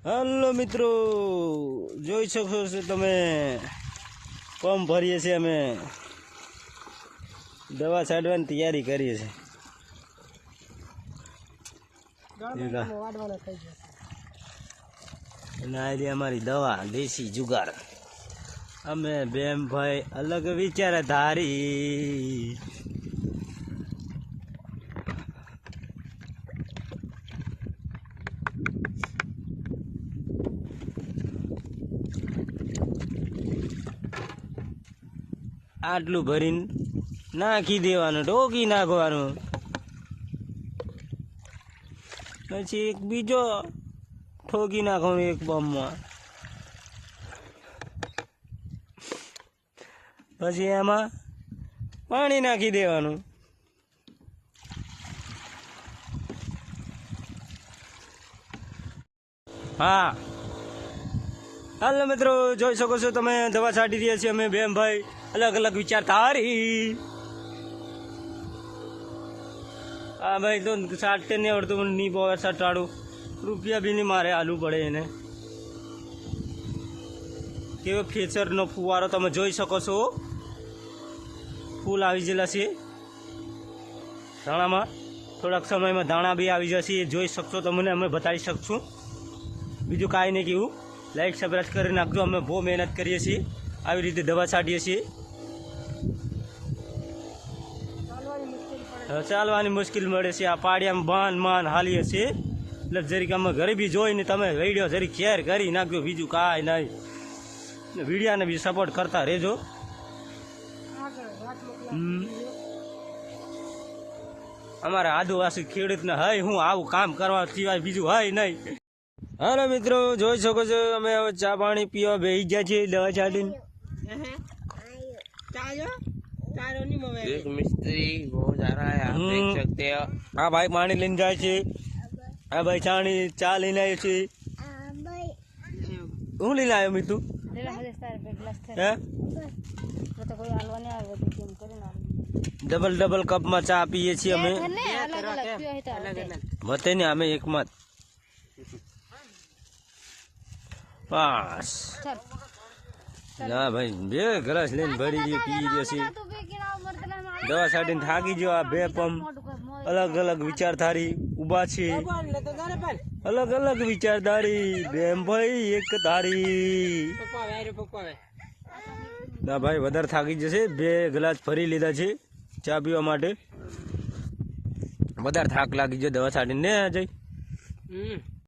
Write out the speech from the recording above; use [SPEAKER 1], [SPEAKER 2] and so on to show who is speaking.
[SPEAKER 1] hello मित्रों જોઈ શકો છો તમે પંપ ભરીએ છીએ અમે દવા છાંટવાની તૈયારી કરીએ છીએ અને આ અમારી દવા દેશી જુગાર અમે બેમ ભાઈ અલગ વિચારધારી આટલું ભરીને નાખી દેવાનું ઢોકી નાખવાનું પછી એક બીજો ઠોકી નાખવાનું એક બમમાં પછી એમાં પાણી નાખી દેવાનું હા હાલો મિત્રો જોઈ શકો છો તમે દવા છાંટી રહ્યા છીએ અમે બેમ ભાઈ अलग अलग विचार तारी हाँ भाई तो साटते नहीं और तो नहीं बहुत सटाड़ू रुपया भी नहीं मारे आलू पड़े इन्हें केवो खेचर नो फुवारो तमे जोई सको छो फूल आवी जेला छे दाणामां थोड़ाक समय में दाणा भी आवी जशे जोई शकशो तमने अमे बतावी शकशुं बीजुं कांई नहीं कीधुं लाइक सब्सक्राइब करी नाखजो अमे बहुत मेहनत करीए छीए આવી રીતે દવા છાંટીએ છીએ ચાલવાની મુશ્કેલ મળે છે આ પાડિયામાં બાન માન હાલીએ છીએ એટલે જરીક અમે ગરીબી જોઈને તમે વિડીયો જરીક શેર કરી નાખજો બીજું કાંઈ નહીં વિડીયાને બી સપોર્ટ કરતા રહેજો અમારા આદિવાસી ખેડૂતને હય હું આવું કામ કરવા સિવાય બીજું હય નહીં હાલો મિત્રો જોઈ શકો છો અમે હવે ચા પાણી પીવા બેસી ગયા છીએ દવા છાંટીને
[SPEAKER 2] एक मिस्त्री बहुत जा रहा है आप देख सकते हो
[SPEAKER 1] हाँ भाई पानी लेने जाए छे हाँ भाई चाणी चा लेने आए छे हूँ लेने आयो मीतू डबल डबल कप में चा पीए छे अमे मते ने अमे एक मत बस ना भाई बे ग्लास लेने भरी दी पी जैसी दवा छाटीने थाकी जो आ बे पंप अलग अलग विचारधारी उभा छे अलग अलग विचारधारी बेम भाई एक धारी ना भाई वधारे थाकी जशे बे ग्लास भरी लीधा छे चा पीवा माटे वधारे थाक लागी जो दवा छाटीने ने जई